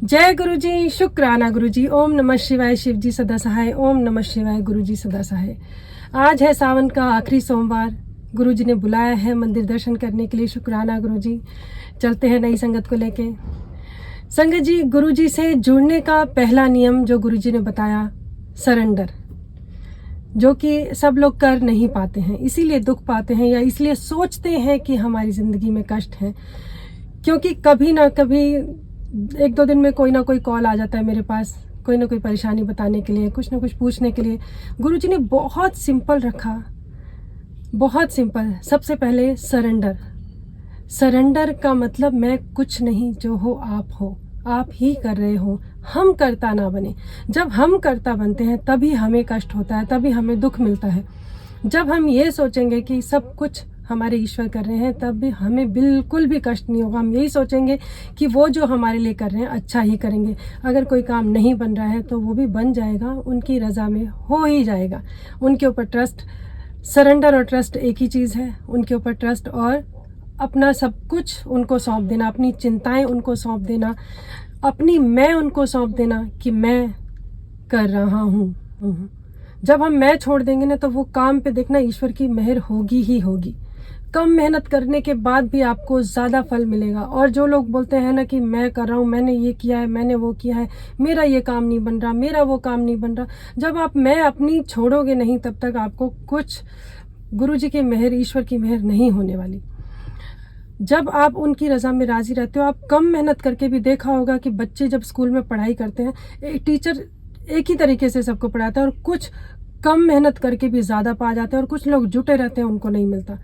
जय गुरुजी, शुक्राना गुरुजी। ओम नमः शिवाय, शिव जी सदा सहाय। ओम नमः शिवाय, गुरुजी सदा सहाय। आज है सावन का आखिरी सोमवार। गुरुजी ने बुलाया है मंदिर दर्शन करने के लिए। शुक्राना गुरुजी। चलते हैं नई संगत को लेके। संगत जी, गुरुजी से जुड़ने का पहला नियम जो गुरुजी ने बताया, सरेंडर, जो कि सब लोग कर नहीं पाते हैं, इसीलिए दुख पाते हैं या इसलिए सोचते हैं कि हमारी ज़िंदगी में कष्ट है। क्योंकि कभी ना कभी एक दो दिन में कोई ना कोई कॉल आ जाता है मेरे पास, कोई ना कोई परेशानी बताने के लिए, कुछ ना कुछ पूछने के लिए। गुरुजी ने बहुत सिंपल रखा, बहुत सिंपल। सबसे पहले सरेंडर। सरेंडर का मतलब मैं कुछ नहीं, जो हो आप हो, आप ही कर रहे हो। हम करता ना बने। जब हम करता बनते हैं तभी हमें कष्ट होता है, तभी हमें दुख मिलता है। जब हम ये सोचेंगे कि सब कुछ हमारे ईश्वर कर रहे हैं, तब भी हमें बिल्कुल भी कष्ट नहीं होगा। हम यही सोचेंगे कि वो जो हमारे लिए कर रहे हैं अच्छा ही करेंगे। अगर कोई काम नहीं बन रहा है तो वो भी बन जाएगा, उनकी रज़ा में हो ही जाएगा। उनके ऊपर ट्रस्ट, सरेंडर और ट्रस्ट एक ही चीज़ है। उनके ऊपर ट्रस्ट और अपना सब कुछ उनको सौंप देना, अपनी चिंताएं उनको सौंप देना, अपनी मैं उनको सौंप देना कि मैं कर रहा हूँ। जब हम मैं छोड़ देंगे ना, तो वो काम पे देखना ईश्वर की मेहर होगी ही होगी। कम मेहनत करने के बाद भी आपको ज़्यादा फल मिलेगा। और जो लोग बोलते हैं ना कि मैं कर रहा हूँ, मैंने ये किया है, मैंने वो किया है, मेरा ये काम नहीं बन रहा, मेरा वो काम नहीं बन रहा, जब आप मैं अपनी छोड़ोगे नहीं तब तक आपको कुछ गुरुजी की मेहर, ईश्वर की मेहर नहीं होने वाली। जब आप उनकी रज़ा में राज़ी रहते हो, आप कम मेहनत करके भी, देखा होगा कि बच्चे जब स्कूल में पढ़ाई करते हैं, एक टीचर एक ही तरीके से सबको पढ़ाता है और कुछ कम मेहनत करके भी ज़्यादा पा जाते हैं और कुछ लोग जुटे रहते हैं, उनको नहीं मिलता।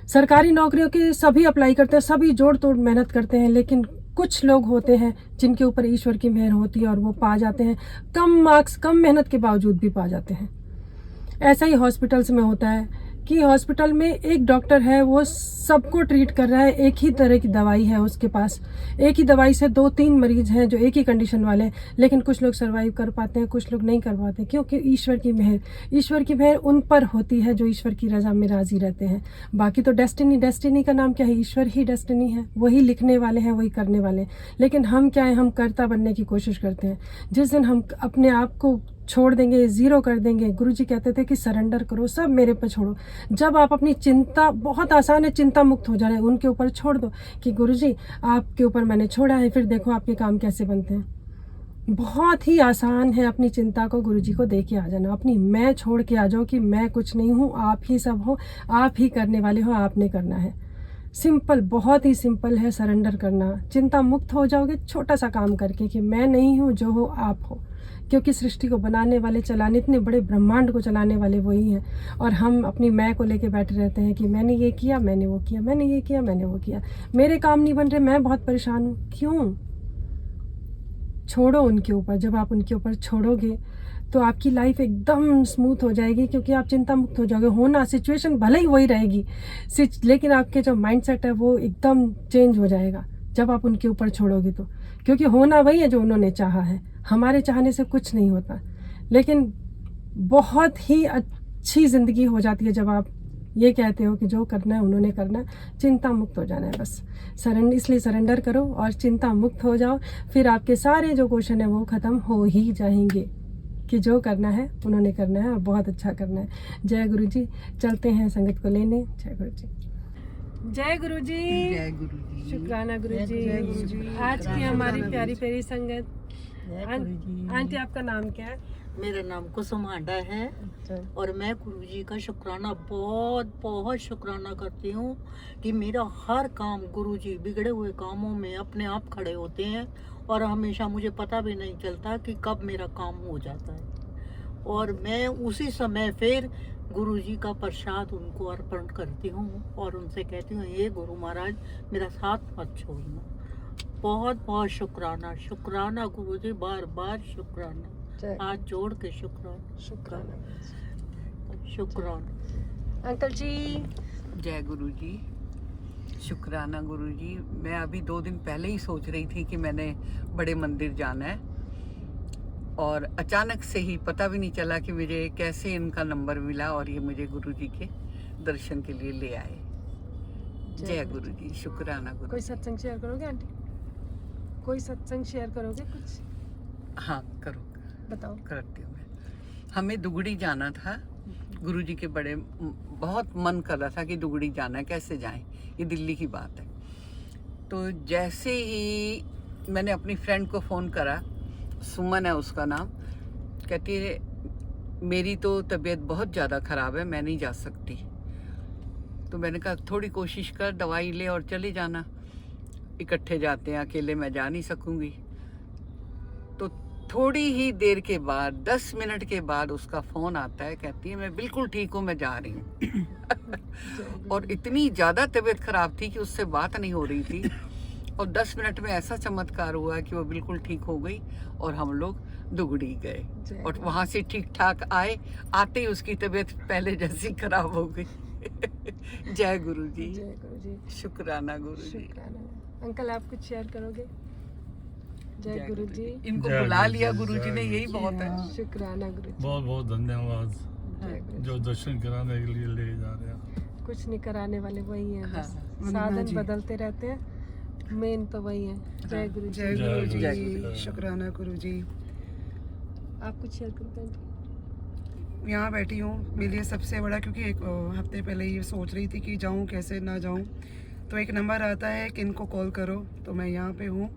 सरकारी नौकरियों के सभी अप्लाई करते हैं, सभी जोड़ तोड़ मेहनत करते हैं, लेकिन कुछ लोग होते हैं जिनके ऊपर ईश्वर की मेहर होती है और वो पा जाते हैं। कम मार्क्स, कम मेहनत के बावजूद भी पा जाते हैं। ऐसा ही हॉस्पिटल्स में होता है कि हॉस्पिटल में एक डॉक्टर है, वो सबको ट्रीट कर रहा है, एक ही तरह की दवाई है उसके पास, एक ही दवाई से 2-3 मरीज हैं जो एक ही कंडीशन वाले हैं, लेकिन कुछ लोग सर्वाइव कर पाते हैं, कुछ लोग नहीं कर पाते। क्योंकि ईश्वर की मेहर, ईश्वर की मेहर उन पर होती है जो ईश्वर की रज़ा में राज़ी रहते हैं। बाकी तो डेस्टिनी, डेस्टिनी का नाम क्या है? ईश्वर ही डेस्टिनी है, वही लिखने वाले हैं, वही करने वाले हैं। लेकिन हम क्या है, हम कर्ता बनने की कोशिश करते हैं। जिस दिन हम अपने आप को छोड़ देंगे, ज़ीरो कर देंगे, गुरुजी कहते थे कि सरेंडर करो, सब मेरे पे छोड़ो। जब आप अपनी चिंता, बहुत आसान है चिंता मुक्त हो जाना है, उनके ऊपर छोड़ दो कि गुरुजी आपके ऊपर मैंने छोड़ा है, फिर देखो आपके काम कैसे बनते हैं। बहुत ही आसान है अपनी चिंता को गुरुजी को दे के आ जाना। अपनी मैं छोड़ के आ जाओ कि मैं कुछ नहीं हूँ, आप ही सब हो, आप ही करने वाले हो, आपने करना है। सिंपल, बहुत ही सिंपल है सरेंडर करना। चिंता मुक्त हो जाओगे छोटा सा काम करके कि मैं नहीं हूँ, जो हो आप हो। क्योंकि सृष्टि को बनाने वाले, चलाने, इतने बड़े ब्रह्मांड को चलाने वाले वही हैं। और हम अपनी मैं को लेके बैठे रहते हैं कि मैंने ये किया, मैंने वो किया, मैंने ये किया, मैंने वो किया, मेरे काम नहीं बन रहे, मैं बहुत परेशान हूँ। क्यों? छोड़ो उनके ऊपर। जब आप उनके ऊपर छोड़ोगे तो आपकी लाइफ एकदम स्मूथ हो जाएगी, क्योंकि आप चिंता मुक्त हो जाओगे। होना सिचुएशन भले ही वही रहेगी, लेकिन आपके जो माइंडसेट है वो एकदम चेंज हो जाएगा जब आप उनके ऊपर छोड़ोगे तो। क्योंकि होना वही है जो उन्होंने चाहा है, हमारे चाहने से कुछ नहीं होता। लेकिन बहुत ही अच्छी ज़िंदगी हो जाती है जब आप ये कहते हो कि जो करना है उन्होंने करना है, चिंता मुक्त हो जाना है बस। इसलिए सरेंडर करो और चिंता मुक्त हो जाओ, फिर आपके सारे जो क्वेश्चन है वो ख़त्म हो ही जाएंगे कि जो करना है उन्होंने करना है और बहुत अच्छा करना है। जय गुरु जी। चलते हैं संगत को लेने। जय गुरु जी। जय गुरु जी। जय गुरु जी। शुक्राना गुरु जी। जय गुरु जी। आज की हमारी प्यारी प्यारी संगत। जय गुरु जी। आंटी, आपका नाम क्या है? मेरा नाम कुसुम हांडा है और मैं गुरु जी का शुक्राना, बहुत बहुत शुक्राना करती हूँ कि मेरा हर काम, गुरु जी बिगड़े हुए कामों में अपने आप खड़े होते हैं और हमेशा मुझे पता भी नहीं चलता कि कब मेरा काम हो जाता है। और मैं उसी समय फिर गुरु जी का प्रसाद उनको अर्पण करती हूँ और उनसे कहती हूँ, हे गुरु महाराज मेरा साथ मत छोड़ना। बहुत बहुत शुक्राना, शुक्राना गुरु जी, बार बार शुक्राना, हाथ जोड़ के शुक्राना, शुक्राना, शुक्राना। अंकल जी। जय गुरु जी। शुक्राना गुरु जी। मैं अभी 2 दिन पहले ही सोच रही थी कि मैंने बड़े मंदिर जाना है, और अचानक से ही पता भी नहीं चला कि मुझे कैसे इनका नंबर मिला और ये मुझे गुरु जी के दर्शन के लिए ले आए। जय गुरु जी। शुक्राना गुरु। कोई सत्संग शेयर करोगे आंटी? कोई सत्संग शेयर करोगे कुछ? हाँ करो, बताओ। करती हूँ मैं। हमें दुगड़ी जाना था, गुरुजी के बड़े बहुत मन कर रहा था कि दुगड़ी जाना है, कैसे जाएं, ये दिल्ली की बात है। तो जैसे ही मैंने अपनी फ्रेंड को फ़ोन करा, सुमन है उसका नाम, कहती है मेरी तो तबीयत बहुत ज़्यादा ख़राब है, मैं नहीं जा सकती। तो मैंने कहा थोड़ी कोशिश कर, दवाई ले और चले जाना, इकट्ठे जाते हैं, अकेले मैं जा नहीं सकूंगी। तो थोड़ी ही देर के बाद, 10 मिनट के बाद उसका फ़ोन आता है, कहती है मैं बिल्कुल ठीक हूँ, मैं जा रही हूँ। और इतनी ज़्यादा तबीयत ख़राब थी कि उससे बात नहीं हो रही थी, और 10 मिनट में ऐसा चमत्कार हुआ कि वो बिल्कुल ठीक हो गई और हम लोग दुगड़ी गए और वहाँ से ठीक ठाक आए। आते ही उसकी तबीयत पहले जैसी खराब हो गई। जय गुरु जी, जय गुरु जी, शुक्राना गुरु जी। शुक्राना। अंकल आप कुछ शेयर करोगे? जय गुरु जी। इनको जय बुला गुरु लिया जी, गुरु जी जय ने, गुरु यही जी। बहुत है। शुक्राना गुरु जी। बहुत बहुत धन्यवाद जय गुरु जी। जो दर्शन कराने के लिए ले जा रहे हैं। कुछ नहीं कराने वाले वही हैं, बस हाँ, साधन बदलते रहते हैं, मेन तो वही है। जय गुरु जी। जय गुरु जय गुरु जी, जी। शुक्राना गुरु जी। आप कुछ शेयर करते हैं? यहाँ बैठी हूँ, मेरे लिए सबसे बड़ा, क्योंकि एक हफ्ते पहले ये सोच रही थी कि जाऊँ कैसे ना जाऊँ, तो एक नंबर आता है कि इनको कॉल करो, तो मैं यहाँ पे हूँ।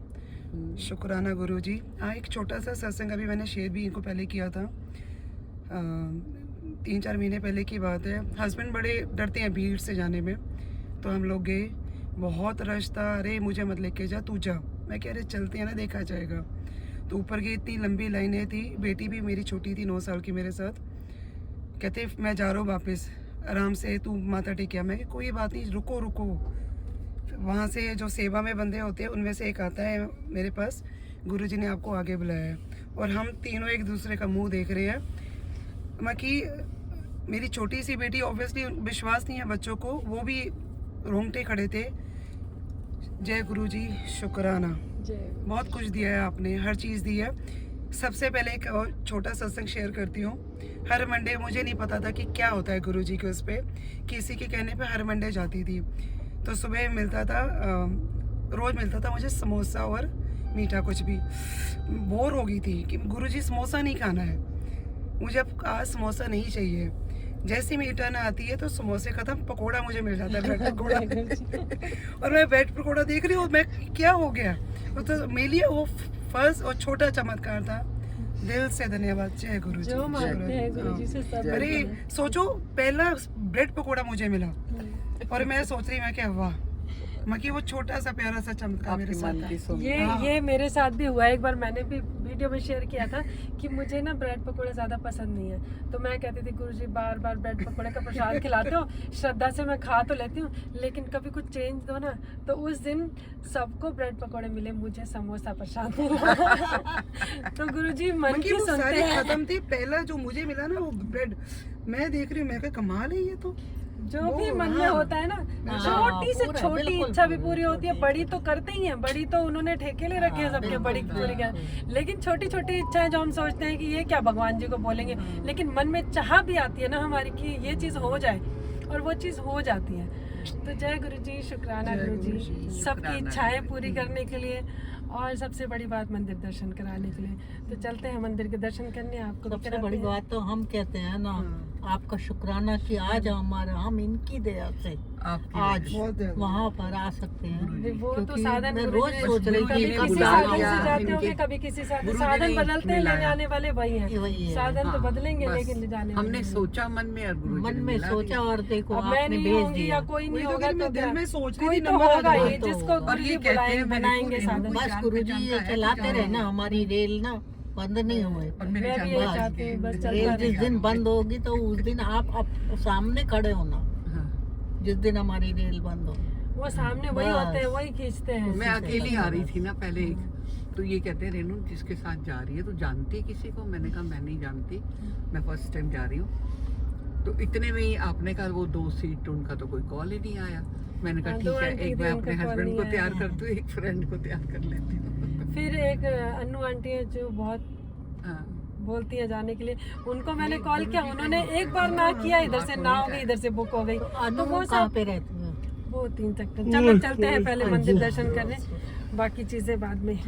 शुक्राना गुरु जी। हाँ, एक छोटा सा सत्संग अभी मैंने शेयर भी इनको पहले किया था, 3-4 महीने पहले की बात है। हस्बैंड बड़े डरते हैं भीड़ से जाने में, तो हम लोग गए, बहुत रश था। अरे मुझे मत लेके जा, तू जा। मैं कह रहे चलते हैं ना, देखा जाएगा। तो ऊपर गई, इतनी लंबी लाइनें थी, बेटी भी मेरी छोटी थी 9 साल की मेरे साथ। कहते मैं जा रहा हूँ वापस, आराम से तू माथा टेकिया। मैं कहा कोई बात नहीं, रुको रुको। वहाँ से जो सेवा में बंदे होते हैं उनमें से एक आता है मेरे पास, गुरुजी ने आपको आगे बुलाया है। और हम तीनों एक दूसरे का मुंह देख रहे हैं। मैं कि मेरी छोटी सी बेटी, ऑब्वियसली विश्वास नहीं है बच्चों को, वो भी रोंगटे खड़े थे। जय गुरु जी, शुक्राना। जय बहुत कुछ दिया है आपने, हर चीज़ दी है। सबसे पहले एक और छोटा सत्संग शेयर करती हूँ। हर मंडे, मुझे नहीं पता था कि क्या होता है गुरुजी के उस पर, किसी के कहने पे हर मंडे जाती थी। तो सुबह मिलता था, रोज़ मिलता था मुझे समोसा और मीठा कुछ भी। बोर हो गई थी कि गुरुजी समोसा नहीं खाना है, मुझे अब आज समोसा नहीं चाहिए। जैसी मी रिटर्न आती है तो समोसे खत्म, पकोड़ा मुझे मिल जाता है, ब्रेड पकोड़ा। और मैं ब्रेड पकोड़ा देख रही हूँ, मैं क्या हो गया। तो मेरे लिए वो फर्स्ट और छोटा चमत्कार था। दिल से धन्यवाद। जय गुरु जी। जो मानते हैं गुरु जी से सब। अरे सोचो, पहला ब्रेड पकोड़ा मुझे मिला और मैं सोच रही, मैं क्या वाह, मैं कि वो छोटा सा प्यारा सा चमत्कार मेरे आपकी साथ मन था। की सुन। ये मेरे साथ भी हुआ। एक बार मैंने भी वीडियो में शेयर किया था कि मुझे ना ब्रेड पकोड़े ज़्यादा पसंद नहीं है, तो मैं कहती थी गुरुजी बार बार ब्रेड पकोड़े का प्रसाद खिलाते हो, श्रद्धा से मैं खा तो लेती हूँ, लेकिन कभी कुछ चेंज दो ना। तो उस दिन सबको ब्रेड पकोड़े मिले, मुझे समोसा प्रसाद मिला। तो गुरुजी मन की वो सुनते सारी हैं। खत्म थी, पहला जो मुझे मिला ना वो ब्रेड, मैं देख रही हूँ, मैं क्या कमाल है ये तो। जो भी मन में होता है ना, छोटी से पूरा, छोटी बिल्कुल इच्छा भी पूरी, पूरी होती है। छोटी बड़ी तो करते ही हैं, बड़ी तो उन्होंने ठेके ले रखे हैं सबके, बड़ी पूरी कर। लेकिन छोटी छोटी इच्छाएं जो हम सोचते हैं कि ये क्या भगवान जी को बोलेंगे, लेकिन मन में चाह भी आती है ना हमारी कि ये चीज हो जाए, और वो चीज हो जाती है। तो जय गुरु जी, शुक्राना गुरु जी, सबकी इच्छाएं पूरी करने के लिए, और सबसे बड़ी बात मंदिर दर्शन कराने के लिए। तो चलते हैं मंदिर के दर्शन करने, आपको भी सबसे कराते बड़ी हैं। बात तो हम कहते हैं ना, आपका शुक्राना कि आज हमारा, हम इनकी दया से आपकी आज बहुत ज्यादा। वहाँ पर आ सकते हैं। वो तो क्योंकि साधन मैं गुरु रोज जी- सोच रही कभी थी किसी बुला साधन लिया से जाते इनके- होंगे, कभी किसी साधन। गुरु जी साधन ने बदलते हैं, मिलाया। लेने आने वाले वही हैं। वही है। साधन तो हाँ, बदलेंगे, बस लेकिन ले जाने वाले हमने नहीं। सोचा मन में और गुरु जी मन ने में मिला सोचा दिया। और देखो अब मैं आपने नहीं भेज होंगी दिया। या कोई नहीं वही तो होगा फिर मैं तो दिल क्या? में सोच रही कोई थी, तो नंबर आ होगा ही जाएगा। जिसको और गुरु ये जी कहते हैं बुलाएंगे, मेरे बनाएंगे को साधन। बस जान गुरु जी पहचान ये का है, चलाते तो रहे ना, जाओ। हमारी रेल ना बंद नहीं हुए। और मेरी मैं जान भी यही बच चाहती हूँ, गई। बस चलता रेल रहे। जिस दिन बंद होगी तो उस दिन आप सामने खड़े होना, हाँ। जिस दिन हमारी रेल बंद हो। वो सामने वही बस। होते हैं, वही खींचते हैं। मैं अकेली आ रही थी ना पहले एक, तो ये कहते हैं रेनू जिसके साथ जा रही है तो जानती है किसी को? मैंने कहा मैं नहीं जानती, मैं फर्स्ट टाइम जा रही हूँ। तो इतने में ही आपने कहा वो 2 सीट, उनका तो कोई कॉल ही नहीं आया। मैंने कहा हाँ, ठीक दो है, आंटी एक थी, मैं उनका अपने call हस्बैंड नहीं को आया। तैयार करती हूँ, एक फ्रेंड को तैयार कर लेती हूँ। फिर एक अन्नू आंटी है जो बहुत हाँ। बोलती है जाने के लिए, उनको मैंने कॉल किया, उन्होंने एक बार ना किया, इधर से ना हो गई, इधर से बुक हो गई। तो तो वो कहाँ सब पे रहती है? वो 3 सेक्टर। चलो चलते हैं पहले मंदिर दर्शन करने। बाकी चीज़ें बाद में।